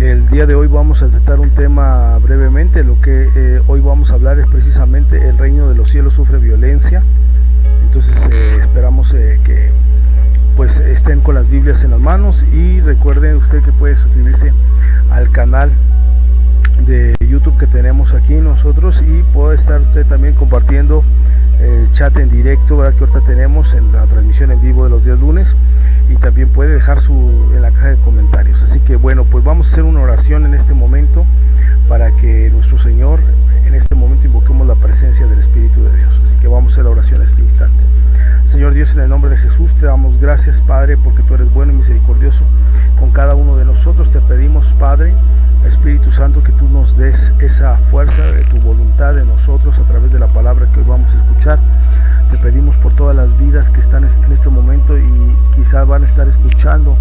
El día de hoy vamos a tratar un tema brevemente. Lo que hoy vamos a hablar es precisamente el reino de los cielos sufre violencia. Entonces esperamos que pues estén con las Biblias en las manos, y recuerden usted que puede suscribirse al canal de YouTube que tenemos aquí nosotros, y puede estar usted también compartiendo el chat en directo, ¿verdad?, que ahorita tenemos en la transmisión en vivo de los días lunes, y también puede dejar en la caja de comentarios. Así que bueno, pues vamos a hacer una oración en este momento para que nuestro Señor en este momento invoquemos la presencia del Espíritu de Dios. Así que vamos a hacer la oración en este instante. Señor Dios, en el nombre de Jesús te damos gracias, Padre, porque tú eres bueno y misericordioso con cada uno de nosotros. Te pedimos, Padre, Espíritu Santo, que tú nos des esa fuerza de tu voluntad en nosotros a través de la palabra que hoy vamos a escuchar. Te pedimos por todas las vidas que están en este momento y quizás van a estar escuchando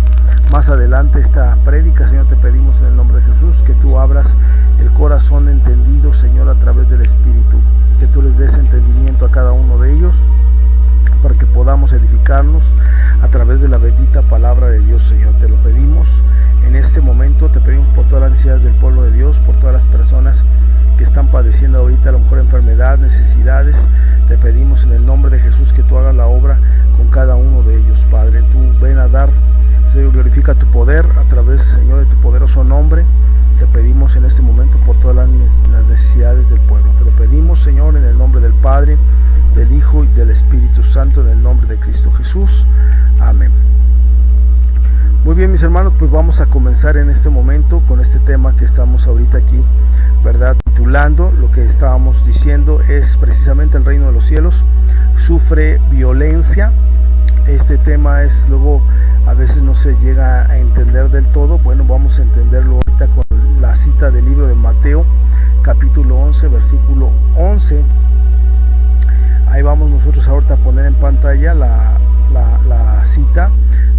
más adelante esta prédica. Señor, te pedimos en el nombre de Jesús que tú abras el corazón entendido, Señor, a través del Espíritu, que tú les des entendimiento a cada uno de ellos, para que podamos edificarnos a través de la bendita palabra de Dios. Señor, te lo pedimos en este momento. Te pedimos por todas las necesidades del pueblo de Dios, por todas las personas que están padeciendo ahorita a lo mejor enfermedad, necesidades. Te pedimos en el nombre de Jesús que tú hagas la obra con cada uno de ellos, Padre. Tú ven a dar, Señor, glorifica tu poder a través, Señor, de tu poderoso nombre. Te pedimos en este momento por todas las necesidades del pueblo. Te lo pedimos, Señor, en el nombre del Padre, del Hijo y del Espíritu Santo, en el nombre de Cristo Jesús. Amén. Muy bien, mis hermanos, pues vamos a comenzar en este momento con este tema que estamos ahorita aquí, ¿verdad?, titulando. Lo que estábamos diciendo es precisamente el reino de los cielos sufre violencia. Este tema es, luego a veces no se llega a entender del todo. Bueno, vamos a entenderlo ahorita con la cita del libro de Mateo, capítulo 11, versículo 11. Ahí vamos nosotros ahorita a poner en pantalla la cita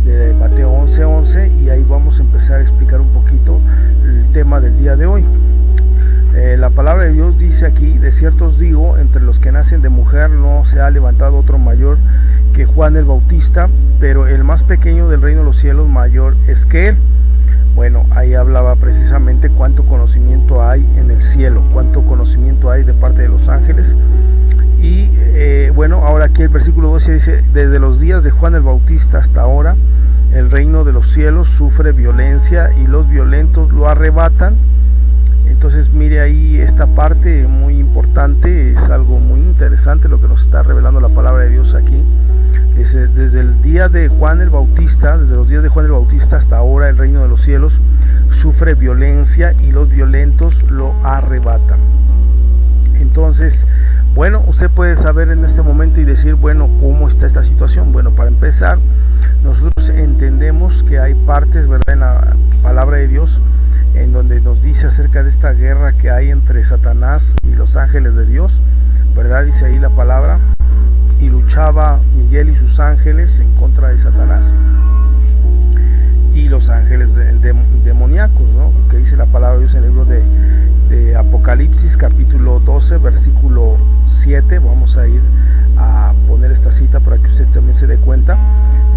de Mateo 11:11, y ahí vamos a empezar a explicar un poquito el tema del día de hoy. La palabra de Dios dice aquí: de cierto os digo, entre los que nacen de mujer no se ha levantado otro mayor que Juan el Bautista, pero el más pequeño del reino de los cielos mayor es que él. Bueno, ahí hablaba precisamente cuánto conocimiento hay en el cielo, cuánto conocimiento hay de parte de los ángeles. Y bueno, ahora aquí el versículo 12 dice: desde los días de Juan el Bautista hasta ahora, el reino de los cielos sufre violencia y los violentos lo arrebatan. Entonces mire ahí esta parte muy importante, es algo muy interesante lo que nos está revelando la palabra de Dios aquí. Dice: desde el día de Juan el Bautista, desde los días de Juan el Bautista hasta ahora, el reino de los cielos sufre violencia y los violentos lo arrebatan. Entonces, bueno, usted puede saber en este momento y decir, bueno, ¿cómo está esta situación? Bueno, para empezar, nosotros entendemos que hay partes, ¿verdad?, en la palabra de Dios en donde nos dice acerca de esta guerra que hay entre Satanás y los ángeles de Dios, ¿verdad? Dice ahí la palabra: y luchaba Miguel y sus ángeles en contra de Satanás y los ángeles demoníacos, ¿no? Que dice la palabra de Dios en el libro de Apocalipsis, capítulo 12, versículo 7. Vamos a ir a poner esta cita para que usted también se dé cuenta.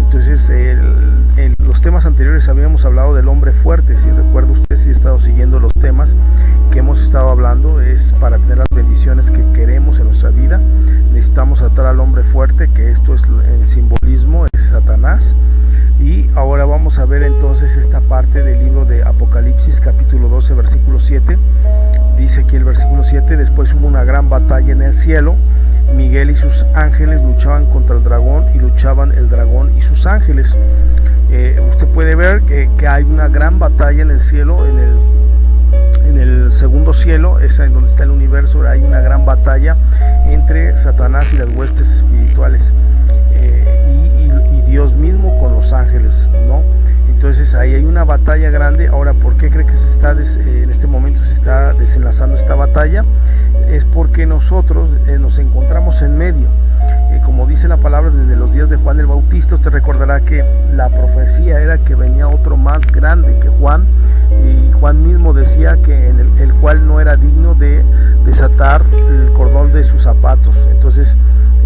Entonces, en los temas anteriores habíamos hablado del hombre fuerte. Si recuerda usted, si ha estado siguiendo los temas que hemos estado hablando, es para tener las bendiciones que queremos en nuestra vida. Necesitamos atar al hombre fuerte, que esto es el simbolismo, es Satanás. Y ahora vamos a ver entonces esta parte del libro de Apocalipsis, capítulo 12, versículo 7. Dice aquí el versículo 7: después hubo una gran batalla en el cielo. Miguel y sus ángeles luchaban contra el dragón, y luchaban el dragón y sus ángeles. Usted puede ver que hay una gran batalla en el cielo, en el segundo cielo, es en donde está el universo. Hay una gran batalla entre Satanás y las huestes espirituales, y Dios mismo con los ángeles, ¿no? Entonces ahí hay una batalla grande. Ahora, ¿por qué cree que en este momento se está desenlazando esta batalla? Es porque nosotros nos encontramos en medio. Como dice la palabra, desde los días de Juan el Bautista, usted recordará que la profecía era que venía otro más grande que Juan, y Juan mismo decía que en el cual no era digno de desatar el cordón de sus zapatos. Entonces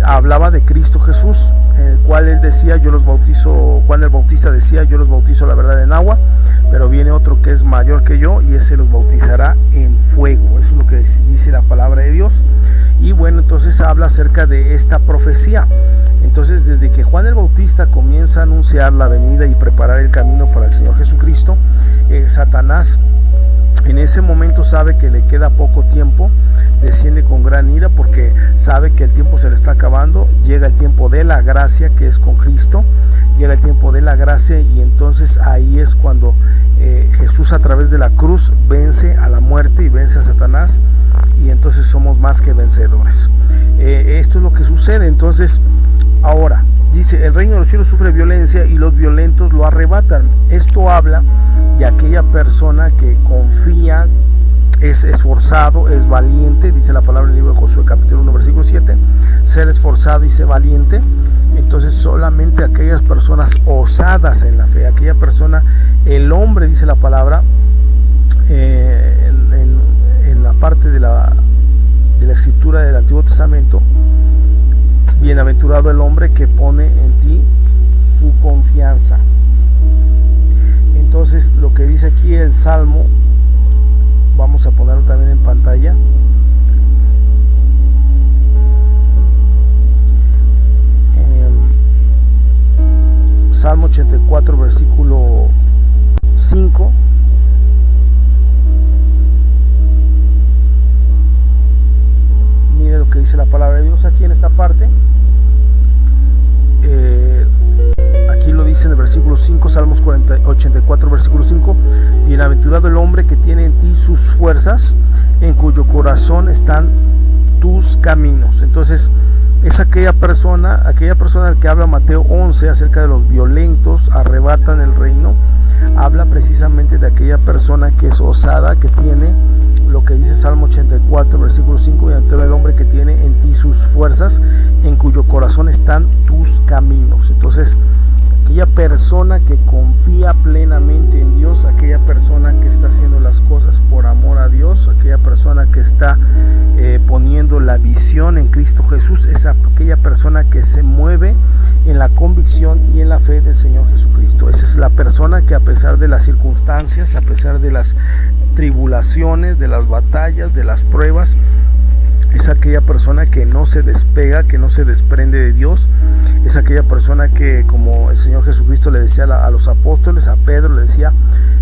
hablaba de Cristo Jesús, el cual él decía, yo los bautizo, Juan el Bautista decía, yo los bautizo la verdad en agua, pero viene otro que es mayor que yo y ese los bautizará en fuego. Eso es lo que dice la palabra de Dios. Y bueno, entonces habla acerca de esta profecía. Entonces, desde que Juan el Bautista comienza a anunciar la venida y preparar el camino para el Señor Jesucristo, Satanás en ese momento sabe que le queda poco tiempo, desciende con gran ira porque sabe que el tiempo se le está acabando. Llega el tiempo de la gracia, que es con Cristo, llega el tiempo de la gracia, y entonces ahí es cuando Jesús a través de la cruz vence a la muerte y vence a Satanás, y entonces somos más que vencedores. Esto es lo que sucede. Entonces ahora dice, el reino de los cielos sufre violencia y los violentos lo arrebatan. Esto habla de aquella persona que confía, es esforzado, es valiente. Dice la palabra en el libro de Josué capítulo 1 versículo 7, ser esforzado y ser valiente. Entonces solamente aquellas personas osadas en la fe, aquella persona, el hombre, dice la palabra en la parte de la escritura del Antiguo Testamento, bienaventurado el hombre que pone en ti su confianza. Entonces lo que dice aquí el Salmo, vamos a ponerlo también en pantalla. Salmo 84 versículo 5. Mire lo que dice la palabra de Dios aquí en esta parte. Aquí lo dice en el versículo 5, Salmos 84 versículo 5, bienaventurado el hombre que tiene en ti sus fuerzas, en cuyo corazón están tus caminos. Entonces es aquella persona al que habla Mateo 11 acerca de los violentos arrebatan el reino. Habla precisamente de aquella persona que es osada, que tiene lo que dice Salmo 84 versículo 5, bienaventurado el hombre que tiene en ti sus fuerzas, en cuyo corazón están tus caminos. Entonces aquella persona que confía plenamente en Dios, aquella persona que está haciendo las cosas por amor a Dios, aquella persona que está poniendo la visión en Cristo Jesús, es aquella persona que se mueve en la convicción y en la fe del Señor Jesucristo. Esa es la persona que, a pesar de las circunstancias, a pesar de las tribulaciones, de las batallas, de las pruebas, es aquella persona que no se despega, que no se desprende de Dios. Es aquella persona que, como el Señor Jesucristo le decía a los apóstoles, a Pedro le decía,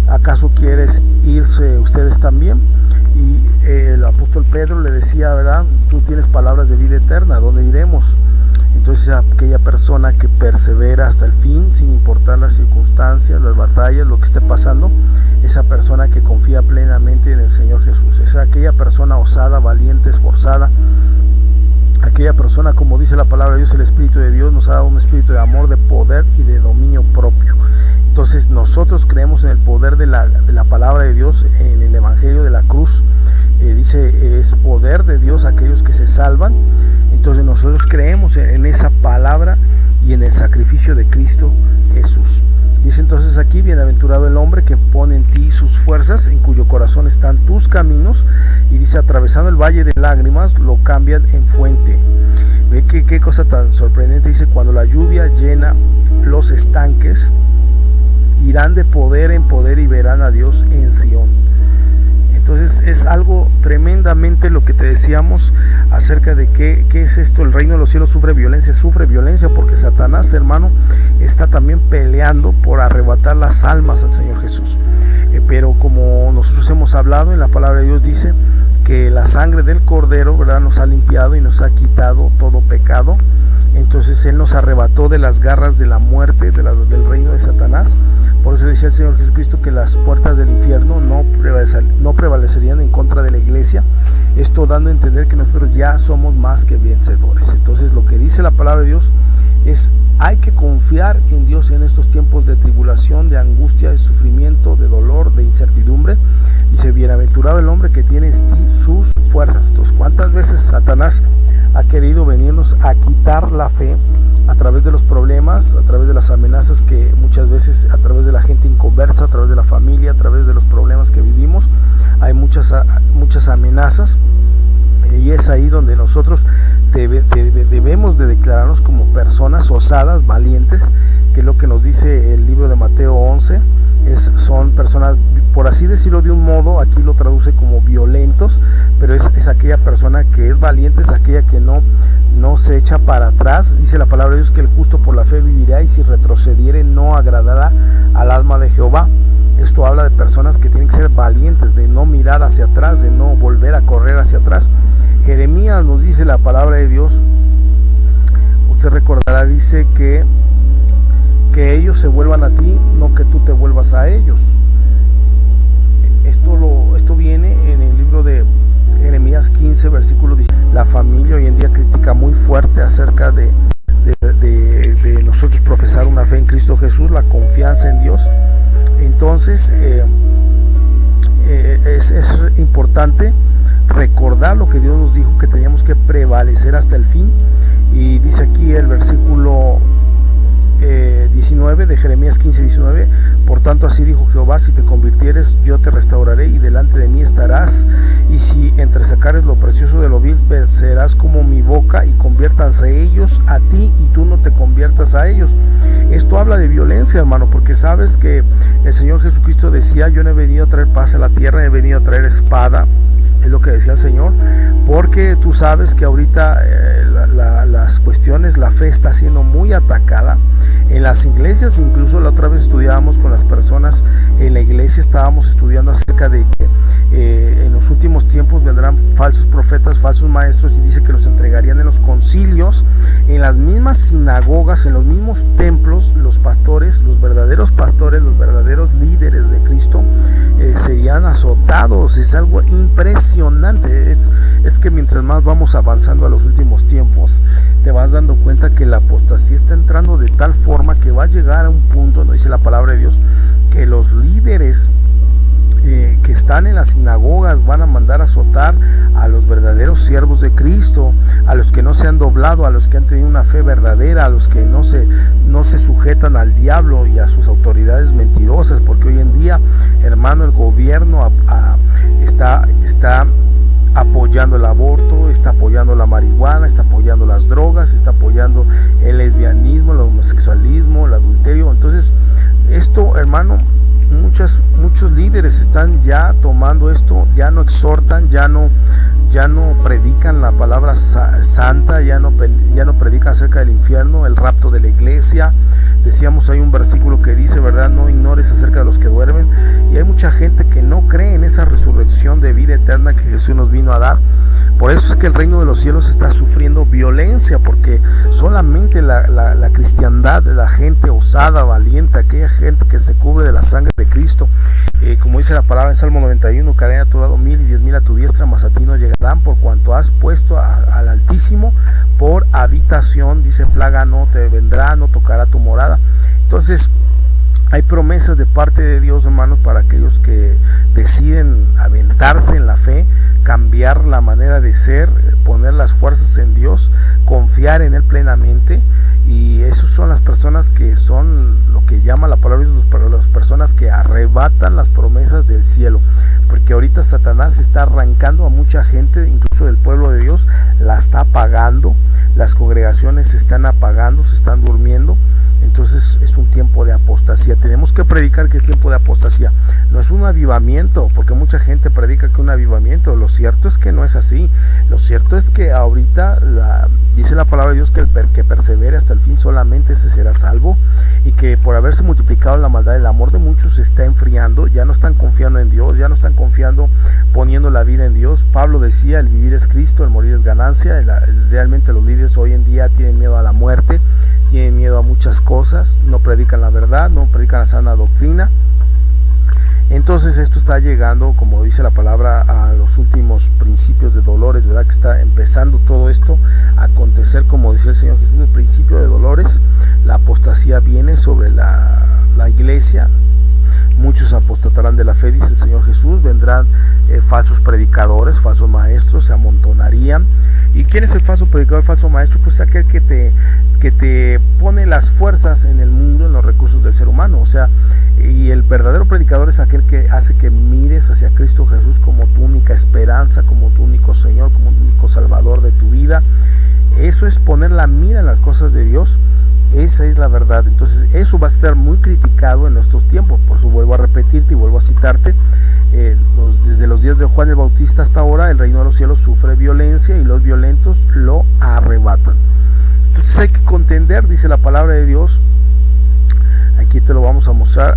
¿acaso quieres irse ustedes también? Y el apóstol Pedro le decía, ¿verdad? Tú tienes palabras de vida eterna, ¿a dónde iremos? Entonces aquella persona que persevera hasta el fin, sin importar las circunstancias, las batallas, lo que esté pasando, esa persona que confía plenamente en el Señor Jesús, es aquella persona osada, valiente, esforzada, aquella persona, como dice la palabra de Dios, el Espíritu de Dios nos ha dado un espíritu de amor, de poder y de dominio propio. Entonces nosotros creemos en el poder de la palabra de Dios, en el Evangelio de la cruz. Dice, es poder de Dios a aquellos que se salvan. Entonces nosotros creemos en esa palabra y en el sacrificio de Cristo Jesús. Dice entonces aquí, bienaventurado el hombre que pone en ti sus fuerzas, en cuyo corazón están tus caminos. Y dice, atravesando el valle de lágrimas, lo cambian en fuente. Ve qué cosa tan sorprendente. Dice, cuando la lluvia llena los estanques, irán de poder en poder y verán a Dios en Sión. Entonces es algo tremendamente lo que te decíamos acerca de qué es esto. El reino de los cielos sufre violencia porque Satanás, hermano, está también peleando por arrebatar las almas al Señor Jesús. Pero como nosotros hemos hablado, en la palabra de Dios dice que la sangre del Cordero, ¿verdad?, nos ha limpiado y nos ha quitado todo pecado. Entonces Él nos arrebató de las garras de la muerte, del reino de Satanás. Por eso decía el Señor Jesucristo que las puertas del infierno no prevalecerían en contra de la iglesia. Esto dando a entender que nosotros ya somos más que vencedores. Entonces lo que dice la palabra de Dios es, hay que confiar en Dios en estos tiempos de tribulación, de angustia, de sufrimiento, de dolor, de incertidumbre. Dice, bienaventurado el hombre que tiene en ti sus fuerzas. Entonces, ¿cuántas veces Satanás ha querido venirnos a quitar la fe a través de los problemas, a través de las amenazas que muchas veces, a través de la gente inconversa, a través de la familia, a través de los problemas que vivimos? Hay muchas amenazas, y es ahí donde nosotros debemos de declararnos como personas osadas, valientes, que es lo que nos dice el libro de Mateo 11. Son personas, por así decirlo de un modo, aquí lo traduce como violentos, pero es aquella persona que es valiente, es aquella que no se echa para atrás. Dice la palabra de Dios que el justo por la fe vivirá, y si retrocediere no agradará al alma de Jehová. Esto habla de personas que tienen que ser valientes, de no mirar hacia atrás, de no volver a correr hacia atrás. Jeremías nos dice la palabra de Dios, usted recordará, dice que ellos se vuelvan a ti, no que tú te vuelvas a ellos. Esto viene en el libro de Jeremías 15, versículo 10. La familia hoy en día critica muy fuerte acerca de nosotros profesar una fe en Cristo Jesús, la confianza en Dios. Entonces es importante recordar lo que Dios nos dijo, que teníamos que prevalecer hasta el fin. Y dice aquí el versículo 19 de Jeremías 15, 19: por tanto así dijo Jehová, si te convirtieres yo te restauraré y delante de mí estarás, y si entresacares lo precioso de lo vil, serás como mi boca, y conviértanse ellos a ti y tú no te conviertas a ellos. Esto habla de violencia, hermano, porque sabes que el Señor Jesucristo decía: yo no he venido a traer paz a la tierra, he venido a traer espada. Es lo que decía el Señor, porque tú sabes que ahorita las cuestiones, la fe está siendo muy atacada en las iglesias. Incluso la otra vez estudiábamos con las personas en la iglesia, estábamos estudiando acerca de que en los últimos tiempos vendrán falsos profetas, falsos maestros, y dice que los entregarían en los concilios, en las mismas sinagogas, en los mismos templos. Los pastores, los verdaderos líderes de Cristo serían azotados. Es algo impresionante. Es que mientras más vamos avanzando a los últimos tiempos, te vas dando cuenta que la apostasía está entrando de tal forma que va a llegar a un punto, no dice la palabra de Dios, que los líderes que están en las sinagogas van a mandar a azotar a los verdaderos siervos de Cristo, a los que no se han doblado, a los que han tenido una fe verdadera, a los que no se sujetan al diablo y a sus autoridades mentirosas. Porque hoy en día, hermano, el gobierno está apoyando el aborto, está apoyando la marihuana, está apoyando las drogas, está apoyando el lesbianismo, el homosexualismo, el adulterio. Entonces esto, hermano, muchos líderes están ya tomando esto, ya no exhortan, ya no predican la palabra santa, ya no predican acerca del infierno, el rapto de la iglesia. Decíamos, hay un versículo que dice, ¿verdad?, no ignores acerca de los que duermen. Y hay mucha gente que no cree en esa resurrección de vida eterna que Jesús nos vino a dar. Por eso es que el reino de los cielos está sufriendo violencia, porque solamente la cristiandad, la gente osada, valiente, aquella gente que se cubre de la sangre de Cristo, como dice la palabra en Salmo 91, caerán a tu lado 1000 y 10,000 a tu diestra, mas a ti no llegarán, por cuanto has puesto al Altísimo por habitación. Dice, plaga no te vendrá, no tocará tu morada. Entonces hay promesas de parte de Dios, hermanos, para aquellos que deciden aventarse en la fe, cambiar la manera de ser, poner las fuerzas en Dios, confiar en Él plenamente. Y esas son las personas que son lo que llama la palabra de Dios, las personas que arrebatan las promesas del cielo. Porque ahorita Satanás está arrancando a mucha gente, incluso del pueblo de Dios, la está apagando, las congregaciones se están apagando, se están durmiendo. Entonces es un tiempo de apostasía. Tenemos que predicar que es tiempo de apostasía. No es un avivamiento, porque mucha gente predica que es un avivamiento. Lo cierto es que no es así. Lo cierto es que ahorita dice la palabra de Dios que el que persevere hasta el fin, solamente ese será salvo. Y que por haberse multiplicado la maldad, el amor de muchos se está enfriando. Ya no están confiando en Dios, ya no están confiando, poniendo la vida en Dios. Pablo decía, el vivir es Cristo, el morir es ganancia. Realmente los líderes hoy en día tienen miedo a la muerte, tienen miedo a muchas cosas, no predican la verdad, no predican la sana doctrina. Entonces esto está llegando, como dice la palabra, a los últimos principios de dolores, ¿verdad? Que está empezando todo esto a acontecer, como decía el Señor Jesús, el principio de dolores. La apostasía viene sobre la iglesia. Muchos apostatarán de la fe, dice el Señor Jesús. Vendrán falsos predicadores, falsos maestros, se amontonarían. ¿Y quién es el falso predicador, el falso maestro? Pues aquel que que te pone las fuerzas en el mundo, en los recursos del ser humano. O sea, y el verdadero predicador es aquel que hace que mires hacia Cristo Jesús como tu única esperanza, como tu único Señor, como tu único Salvador de tu vida. Eso es poner la mira en las cosas de Dios. Esa es la verdad. Entonces eso va a estar muy criticado en estos tiempos. Por eso vuelvo a repetirte y vuelvo a citarte, desde los días de Juan el Bautista hasta ahora, el reino de los cielos sufre violencia y los violentos lo arrebatan. Entonces hay que contender, dice la palabra de Dios. Aquí te lo vamos a mostrar.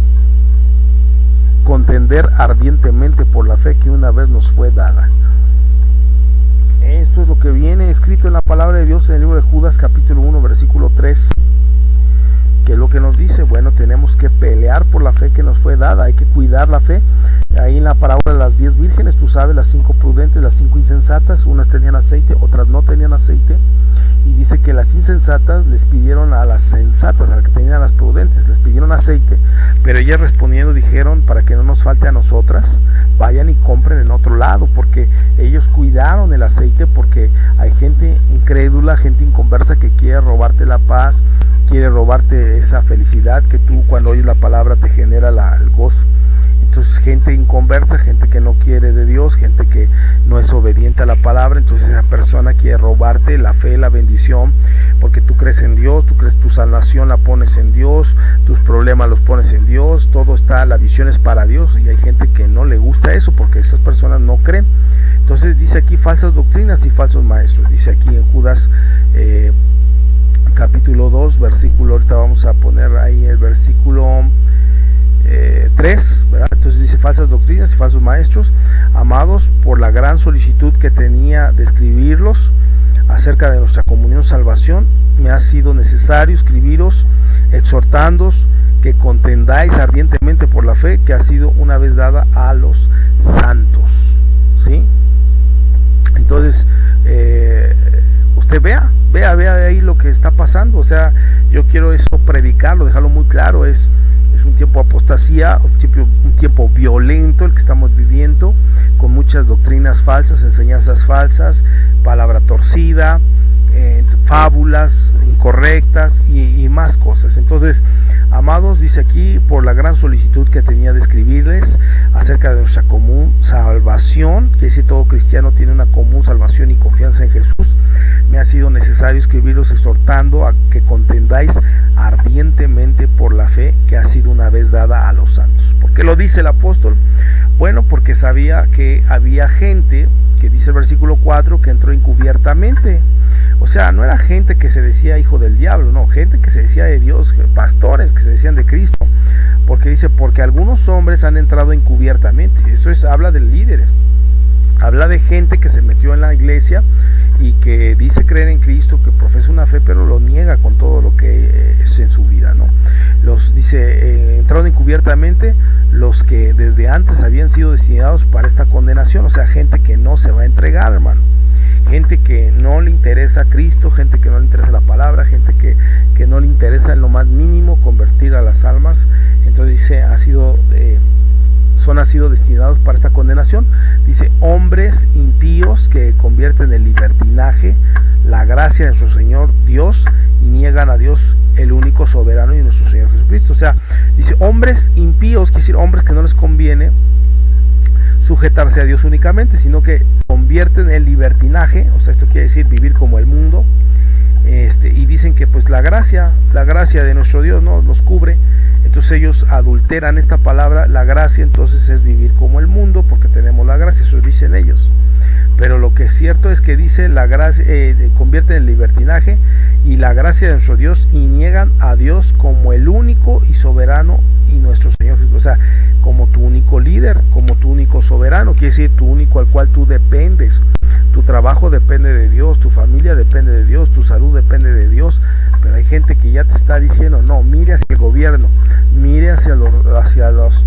Contender ardientemente por la fe que una vez nos fue dada. Esto es lo que viene escrito en la palabra de Dios en el libro de Judas capítulo 1 versículo 3. ¿Qué es lo que nos dice? Bueno, tenemos que pelear por la fe que nos fue dada, hay que cuidar la fe. Ahí en la parábola de las 10 vírgenes, tú sabes, las 5 prudentes, las 5 insensatas, unas tenían aceite, otras no tenían aceite. Y dice que las insensatas les pidieron a las sensatas, a las que tenían las prudentes, les pidieron aceite, pero ellas respondiendo dijeron, para que no nos falte a nosotras, vayan y compren en otro lado, porque ellos cuidaron el aceite, porque hay gente incrédula, gente inconversa que quiere robarte la paz, quiere robarte esa felicidad que tú cuando oyes la palabra te genera el gozo. Entonces gente inconversa, gente que no quiere de Dios, gente que no es obediente a la palabra, entonces esa persona quiere robarte la fe, la bendición, porque tú crees en Dios, tú crees tu salvación la pones en Dios, tus problemas los pones en Dios, todo está, la visión es para Dios, y hay gente que no le gusta eso porque esas personas no creen. Entonces dice aquí falsas doctrinas y falsos maestros, dice aquí en Judas capítulo 2, versículo, ahorita vamos a poner ahí el versículo 3, ¿verdad? Entonces dice falsas doctrinas y falsos maestros, amados, por la gran solicitud que tenía de escribirlos acerca de nuestra comunión salvación, me ha sido necesario escribiros, exhortándoos que contendáis ardientemente por la fe que ha sido una vez dada a los santos, ¿sí? Entonces usted vea ahí lo que está pasando. O sea, yo quiero eso predicarlo, dejarlo muy claro. Es un tiempo de apostasía, un tiempo violento el que estamos viviendo, con muchas doctrinas falsas, enseñanzas falsas, palabra torcida, fábulas incorrectas y más cosas. Entonces, amados, dice aquí, por la gran solicitud que tenía de escribirles acerca de nuestra común salvación, que decir, todo cristiano tiene una común salvación y confianza en Jesús, me ha sido necesario escribirlos exhortando a que contendáis ardientemente por la fe que ha sido una vez dada a los santos. ¿Por qué lo dice el apóstol? Bueno, porque sabía que había gente, que dice el versículo 4, que entró encubiertamente. O sea, no era gente que se decía hijo del diablo, no, gente que se decía de Dios, pastores que se decían de Cristo. Porque dice, porque algunos hombres han entrado encubiertamente. Eso habla de líderes. Habla de gente que se metió en la iglesia y que dice creer en Cristo, que profesa una fe, pero lo niega con todo lo que es en su vida, ¿no? Entraron encubiertamente los que desde antes habían sido destinados para esta condenación. O sea, gente que no se va a entregar, hermano. Gente que no le interesa a Cristo, gente que no le interesa la palabra, gente que no le interesa en lo más mínimo convertir a las almas. Entonces dice, han sido destinados para esta condenación. Dice, hombres impíos que convierten en libertinaje la gracia de nuestro Señor Dios y niegan a Dios, el único soberano, y nuestro Señor Jesucristo. O sea, dice hombres impíos, quiere decir hombres que no les conviene sujetarse a Dios únicamente, sino que convierten el libertinaje, o sea, esto quiere decir vivir como el mundo, y dicen que pues la gracia de nuestro Dios no nos cubre. Entonces ellos adulteran esta palabra, la gracia, entonces es vivir como el mundo porque tenemos la gracia, eso dicen ellos. Pero lo que es cierto es que dice la gracia, convierten en libertinaje y la gracia de nuestro Dios y niegan a Dios como el único y soberano y nuestro Señor Jesús. O sea, como tu único líder, como tu único soberano, quiere decir tu único al cual tú dependes. Tu trabajo depende de Dios, tu familia depende de Dios, tu salud depende de Dios. Pero hay gente que ya te está diciendo, no, mire hacia el gobierno, mire hacia los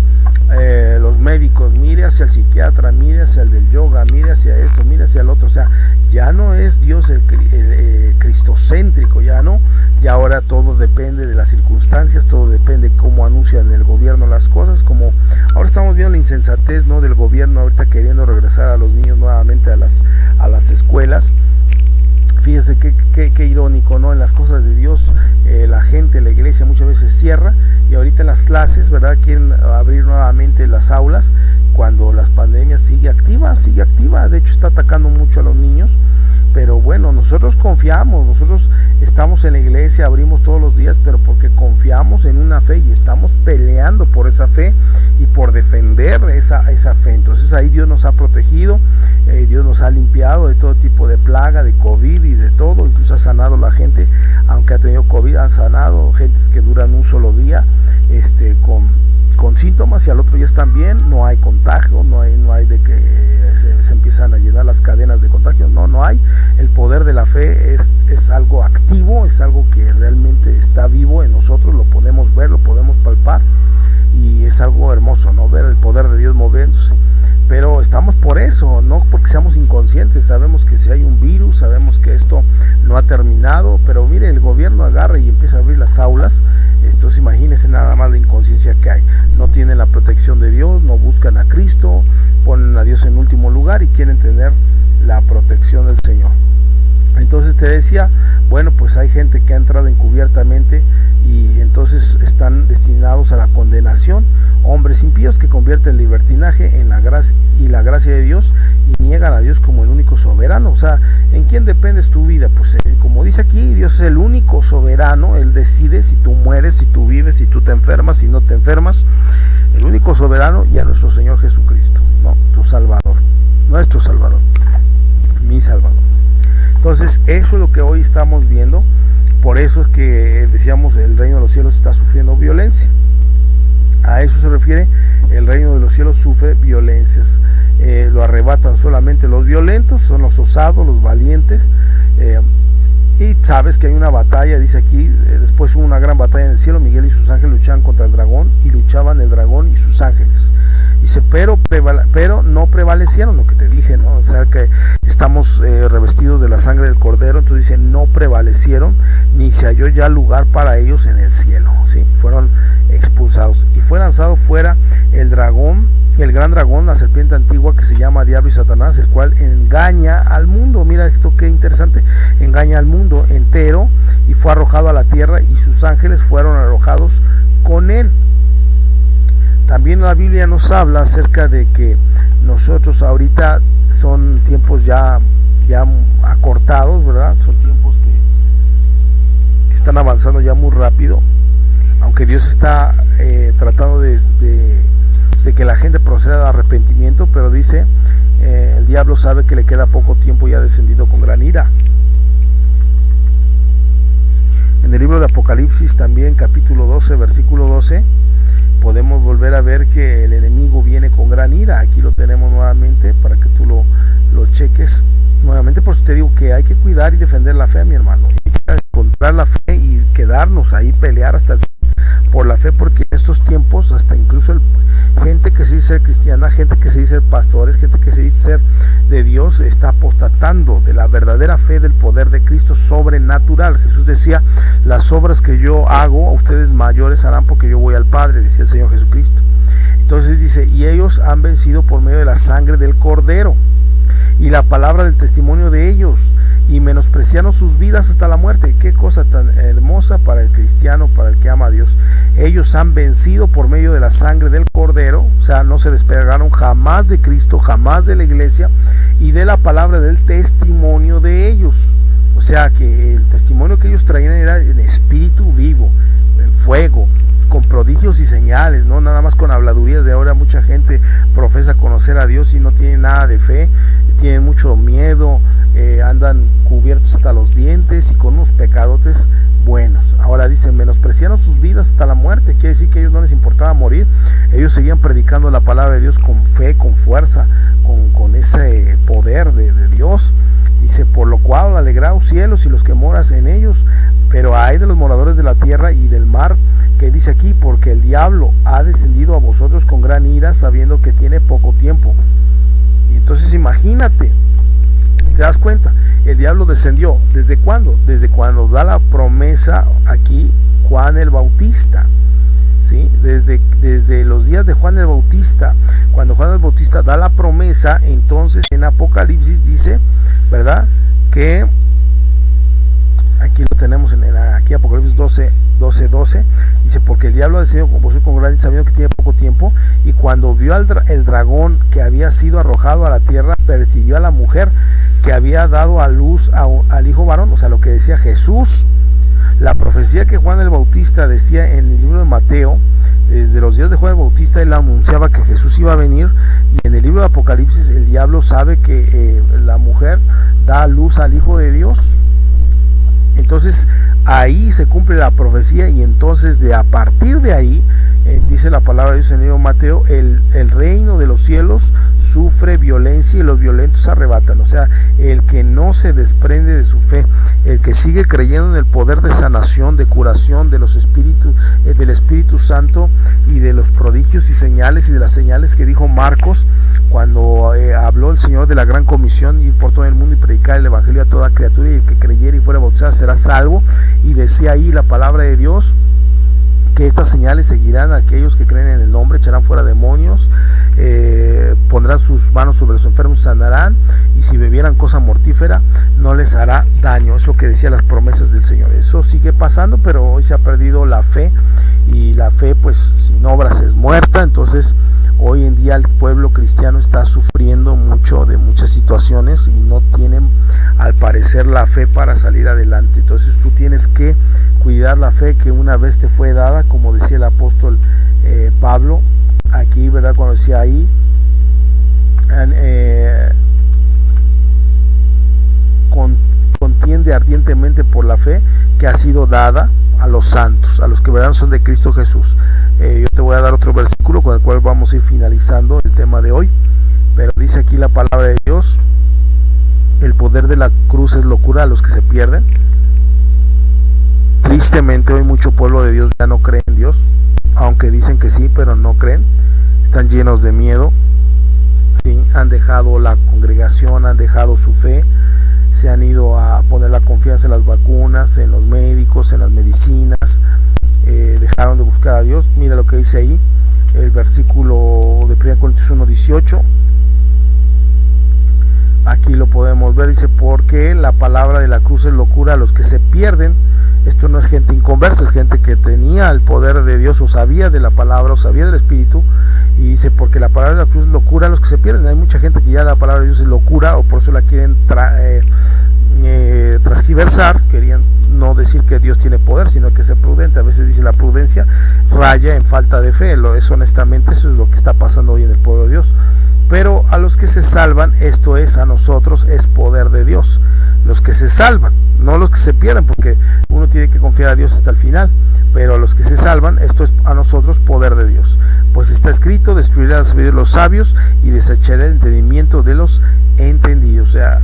médicos, mire hacia el psiquiatra, mire hacia el del yoga, mire hacia esto, mire hacia el otro. O sea, ya no es Dios el cristocéntrico, ya no, ya ahora todo depende de las circunstancias, todo depende cómo anuncian el gobierno las cosas, como ahora estamos viendo la insensatez, ¿no?, del gobierno ahorita queriendo regresar a los niños nuevamente a las escuelas. Fíjese qué irónico, ¿no? En las cosas de Dios, la gente, la iglesia muchas veces cierra, y ahorita en las clases, ¿verdad? Quieren abrir nuevamente las aulas cuando las pandemias sigue activa, de hecho está atacando mucho a los niños. Pero bueno, nosotros confiamos, nosotros estamos en la iglesia, abrimos todos los días, pero porque confiamos en una fe y estamos peleando por esa fe y por defender esa fe. Entonces ahí Dios nos ha protegido, Dios nos ha limpiado de todo tipo de plaga, de COVID y de todo. Incluso ha sanado la gente, aunque ha tenido COVID, han sanado gentes que duran un solo día con síntomas, y al otro ya están bien, no hay contagio, no hay de que se empiezan a llenar las cadenas de contagio, no hay. El poder de la fe es algo activo, es algo que realmente está vivo en nosotros, lo podemos ver, lo podemos palpar, y es algo hermoso, ¿no? Ver el poder de Dios moviéndose. Pero estamos por eso, no porque seamos inconscientes, sabemos que si hay un virus, sabemos que esto no ha terminado, pero mire, el gobierno agarra y empieza a abrir las aulas. Entonces imagínense nada más la inconsciencia que hay. No tienen la protección de Dios, no buscan a Cristo, ponen a Dios en último lugar y quieren tener la protección del Señor. Entonces te decía, bueno, pues hay gente que ha entrado encubiertamente y entonces están destinados a la condenación. Hombres impíos que convierten el libertinaje en la gracia de Dios y niegan a Dios como el único soberano. O sea, ¿en quién dependes tu vida? Pues como dice aquí, Dios es el único soberano. Él decide si tú mueres, si tú vives, si tú te enfermas, si no te enfermas. El único soberano, y a nuestro Señor Jesucristo, ¿no? Tu Salvador, nuestro Salvador, mi Salvador. Entonces eso es lo que hoy estamos viendo. Por eso es que decíamos, el reino de los cielos está sufriendo violencia. A eso se refiere, el reino de los cielos sufre violencias. Lo arrebatan solamente los violentos, son los osados, los valientes. Y sabes que hay una batalla, dice aquí, después hubo una gran batalla en el cielo, Miguel y sus ángeles luchaban contra el dragón, y luchaban el dragón y sus ángeles. Dice, pero no prevalecieron, lo que te dije, ¿no? O sea, que estamos revestidos de la sangre del Cordero. Entonces dice, no prevalecieron, ni se halló ya lugar para ellos en el cielo, ¿sí? Fueron expulsados, y fue lanzado fuera el dragón, el gran dragón, la serpiente antigua, que se llama Diablo y Satanás, el cual engaña al mundo. Mira esto, qué interesante, engaña al mundo entero, y fue arrojado a la tierra, y sus ángeles fueron arrojados con él. También la Biblia nos habla acerca de que nosotros ahorita son tiempos ya acortados, ¿verdad? Son tiempos que están avanzando ya muy rápido, aunque Dios está tratando de que la gente proceda al arrepentimiento, pero dice, el diablo sabe que le queda poco tiempo y ha descendido con gran ira. En el libro de Apocalipsis también, capítulo 12, versículo 12, podemos volver a ver que el enemigo viene con gran ira. Aquí lo tenemos nuevamente para que tú lo cheques nuevamente. Por eso te digo que hay que cuidar y defender la fe, mi hermano. Hay que encontrar la fe y quedarnos ahí, pelear hasta el por la fe, porque en estos tiempos hasta incluso gente que se dice ser cristiana, gente que se dice ser pastores, gente que se dice ser de Dios, está apostatando de la verdadera fe del poder de Cristo sobrenatural. Jesús decía, las obras que yo hago, ustedes mayores harán, porque yo voy al Padre, decía el Señor Jesucristo. Entonces dice, y ellos han vencido por medio de la sangre del Cordero y la palabra del testimonio de ellos, y menospreciaron sus vidas hasta la muerte. Qué cosa tan hermosa para el cristiano, para el que ama a Dios. Ellos han vencido por medio de la sangre del Cordero, o sea, no se despegaron jamás de Cristo, jamás de la iglesia, y de la palabra del testimonio de ellos. O sea, que el testimonio que ellos traían era en espíritu vivo, en fuego, con prodigios y señales, no nada más con habladurías. De ahora mucha gente profesa conocer a Dios y no tiene nada de fe, tienen mucho miedo, andan cubiertos hasta los dientes y con unos pecadotes buenos. Ahora dicen, menospreciaron sus vidas hasta la muerte. Quiere decir que a ellos no les importaba morir. Ellos seguían predicando la palabra de Dios con fe, con fuerza, con ese poder de Dios. Dice, por lo cual alegraos cielos y los que moras en ellos, pero hay de los moradores de la tierra y del mar, que dice aquí, porque el diablo ha descendido a vosotros con gran ira, sabiendo que tiene poco tiempo. Y entonces imagínate, te das cuenta, el diablo descendió, ¿desde cuándo? Desde cuando da la promesa aquí Juan el Bautista, ¿sí? Desde los días de Juan el Bautista, cuando Juan el Bautista da la promesa, entonces en Apocalipsis dice, ¿verdad?, que Aquí lo tenemos aquí Apocalipsis 12, dice, porque el diablo ha decidido con vosotros con gran sabiendo que tiene poco tiempo, y cuando vio el dragón que había sido arrojado a la tierra, persiguió a la mujer que había dado a luz al hijo varón, o sea, lo que decía Jesús, la profecía que Juan el Bautista decía en el libro de Mateo. Desde los días de Juan el Bautista él anunciaba que Jesús iba a venir, y en el libro de Apocalipsis el diablo sabe que la mujer da a luz al Hijo de Dios. Entonces ahí se cumple la profecía, y entonces a partir de ahí dice la palabra de Dios en el libro de Mateo, el reino de los cielos sufre violencia y los violentos arrebatan. O sea, el que no se desprende de su fe, el que sigue creyendo en el poder de sanación, de curación, de los espíritus, del Espíritu Santo, y de los prodigios y señales, y de las señales que dijo Marcos cuando habló el Señor de la gran comisión, ir por todo el mundo y predicar el evangelio a toda criatura, y el que creyere y fuera bautizado será salvo. Y decía ahí la palabra de Dios que estas señales seguirán a aquellos que creen en el nombre, echarán fuera demonios, pondrán sus manos sobre los enfermos y sanarán, y si bebieran cosa mortífera no les hará daño. Es lo que decía las promesas del Señor. Eso sigue pasando, pero hoy se ha perdido la fe, y la fe pues sin obras es muerta. Entonces hoy en día el pueblo cristiano está sufriendo mucho de muchas situaciones y no tienen al parecer la fe para salir adelante. Entonces tú tienes que cuidar la fe que una vez te fue dada, como decía el apóstol Pablo aquí, ¿verdad? Cuando decía ahí, contiende ardientemente por la fe que ha sido dada a los santos, a los que verán son de Cristo Jesús. Yo te voy a dar otro versículo con el cual vamos a ir finalizando el tema de hoy, pero dice aquí la palabra de Dios: el poder de la cruz es locura a los que se pierden. Tristemente hoy mucho pueblo de Dios ya no cree en Dios, aunque dicen que sí, pero no creen. Están llenos de miedo, ¿sí? Han dejado la congregación, han dejado su fe, se han ido a poner la confianza en las vacunas, en los médicos, en las medicinas, dejaron de buscar a Dios. Mira lo que dice ahí el versículo de 1 Corintios 1:18. Aquí lo podemos ver, dice: porque la palabra de la cruz es locura a los que se pierden. Esto no es gente inconversa, es gente que tenía el poder de Dios, o sabía de la palabra, o sabía del Espíritu. Y dice: porque la palabra de la cruz es locura a los que se pierden. Hay mucha gente que ya la palabra de Dios es locura, o por eso la quieren transgiversar. Querían no decir que Dios tiene poder, sino que ser prudente. A veces dice la prudencia raya en falta de fe. Honestamente eso es lo que está pasando hoy en el pueblo de Dios. Pero a los que se salvan, esto es a nosotros, es poder de Dios. Los que se salvan, no los que se pierden, porque uno tiene que confiar a Dios hasta el final. Pero a los que se salvan, esto es a nosotros poder de Dios. Pues está escrito: destruiré la sabiduría de los sabios y desecharé el entendimiento de los entendidos. O sea,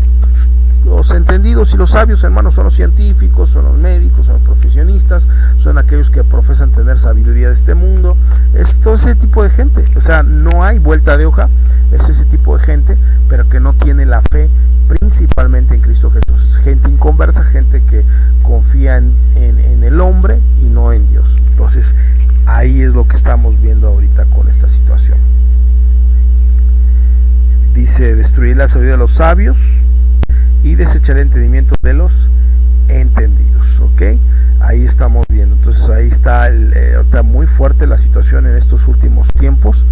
los entendidos y los sabios, hermanos, son los científicos, son los médicos, son los profesionistas, son aquellos que profesan tener sabiduría de este mundo. Es todo ese tipo de gente. O sea, no hay vuelta de hoja. Es ese tipo de gente, pero que no tiene la fe principalmente en Cristo Jesús. Es gente inconversa, gente que confía en el hombre y no en Dios. Entonces ahí es lo que estamos viendo ahorita con esta situación. Dice: destruir la sabiduría de los sabios y desechar el entendimiento de los entendidos. ¿Ok? Ahí estamos viendo. Entonces ahí está ahorita muy fuerte la situación en estos últimos tiempos.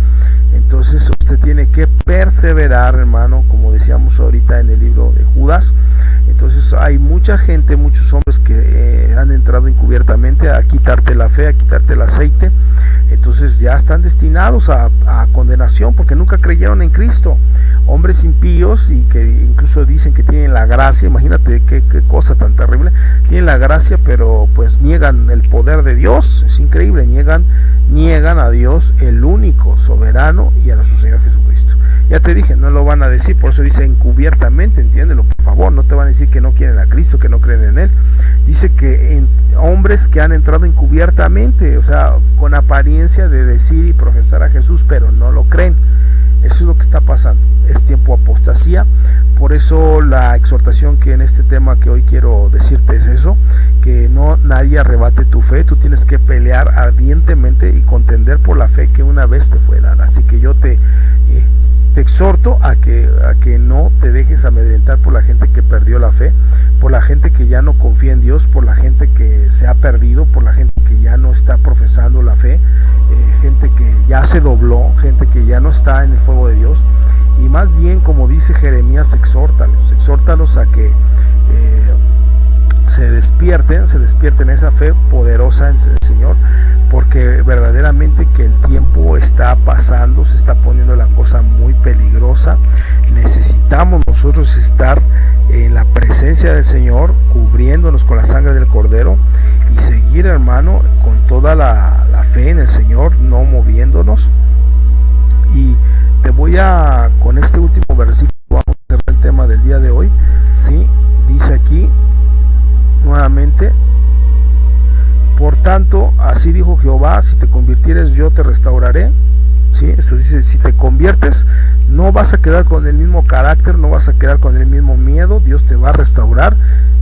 Entonces usted tiene que perseverar, hermano, como decíamos ahorita en el libro de Judas. Entonces hay mucha gente, muchos hombres que han entrado encubiertamente a quitarte la fe, a quitarte el aceite. Entonces ya están destinados a condenación porque nunca creyeron en Cristo. Hombres impíos, y que incluso dicen que tienen la gracia. Imagínate qué cosa tan terrible. Tienen la gracia, pero pues niegan el poder de Dios. Es increíble, niegan a Dios, el único soberano, y a nuestro Señor Jesucristo. Ya te dije, no lo van a decir, por eso dice encubiertamente, entiéndelo por favor. No te van a decir que no quieren a Cristo, que no creen en Él. Dice que hombres que han entrado encubiertamente, o sea, con apariencia de decir y profesar a Jesús, pero no lo creen. Eso es lo que está pasando. Es tiempo de apostasía. Por eso la exhortación que en este tema que hoy quiero decirte es eso: que nadie arrebate tu fe. Tú tienes que pelear ardientemente y contender por la fe que una vez te fue dada. Así que yo te te exhorto a que no te dejes amedrentar por la gente que perdió la fe, por la gente que ya no confía en Dios, por la gente que se ha perdido, por la gente que ya no está profesando la fe, gente que ya se dobló, gente que ya no está en el fuego de Dios. Y más bien, como dice Jeremías, exhórtalos a que se despierten esa fe poderosa en el Señor, porque verdaderamente que el tiempo está pasando, se está poniendo la cosa muy peligrosa. Necesitamos nosotros estar en la presencia del Señor, cubriéndonos con la sangre del Cordero, y seguir, hermano, con toda la fe en el Señor, no moviéndonos. Y te voy con este último versículo, vamos a cerrar el tema del día de hoy, ¿sí? Dice aquí nuevamente: por tanto, así dijo Jehová, si te convirtieres, yo te restauraré. ¿Sí? Eso dice, si te conviertes, no vas a quedar con el mismo carácter, no vas a quedar con el mismo miedo. Dios te va a restaurar,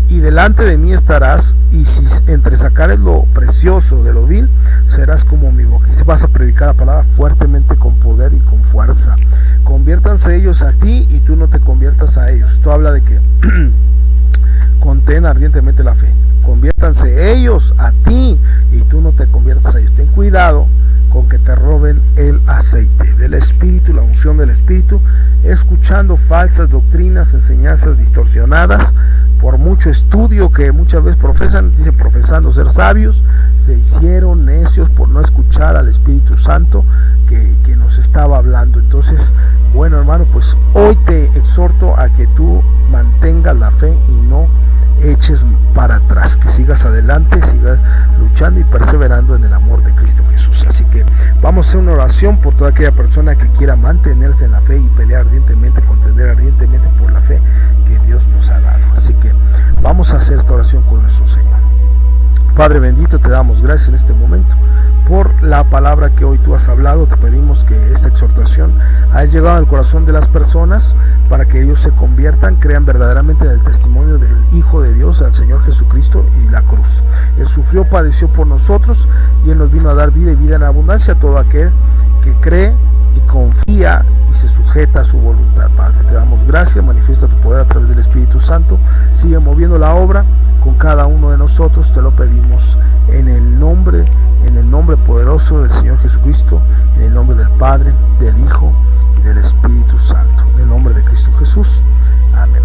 y delante de mí estarás, y si entresacares lo precioso de lo vil, serás como mi boca. Y vas a predicar la palabra fuertemente, con poder y con fuerza. Conviértanse ellos a ti, y tú no te conviertas a ellos. Esto habla de que contén ardientemente la fe. Conviértanse ellos a ti, y tú no te conviertas a ellos. Ten cuidado con que te roben el aceite del Espíritu, la unción del Espíritu, escuchando falsas doctrinas, enseñanzas distorsionadas, por mucho estudio que muchas veces dicen profesando ser sabios, se hicieron necios por no escuchar al Espíritu Santo que nos estaba hablando. Entonces, bueno, hermano, pues hoy te exhorto a que tú mantengas la fe y no eches para atrás, que sigas adelante, sigas luchando y perseverando en el amor de Cristo Jesús. Así que vamos a hacer una oración por toda aquella persona que quiera mantenerse en la fe y pelear ardientemente, contender ardientemente por la fe que Dios nos ha dado. Así que vamos a hacer esta oración con nuestro Señor. Padre bendito, te damos gracias en este momento por la palabra que hoy tú has hablado. Te pedimos que esta exhortación haya llegado al corazón de las personas, para que ellos se conviertan, crean verdaderamente en el testimonio del Hijo de Dios, al Señor Jesucristo y la cruz. Él sufrió, padeció por nosotros, y Él nos vino a dar vida y vida en abundancia a todo aquel que cree y confía y se sujeta a su voluntad. Padre, te damos gracias, manifiesta tu poder a través del Espíritu Santo, sigue moviendo la obra con cada uno de nosotros, te lo pedimos en el nombre poderoso del Señor Jesucristo, en el nombre del Padre, del Hijo y del Espíritu Santo, en el nombre de Cristo Jesús. Amén.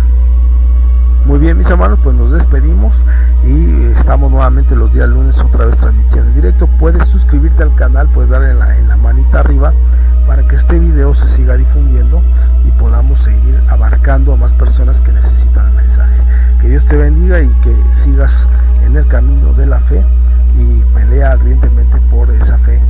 Muy bien, mis hermanos, pues nos despedimos y estamos nuevamente los días lunes otra vez transmitiendo en directo. Puedes suscribirte al canal, puedes darle en la manita arriba para que este video se siga difundiendo y podamos seguir abarcando a más personas que necesitan el mensaje. Que Dios te bendiga y que sigas en el camino de la fe y pelea ardientemente por esa fe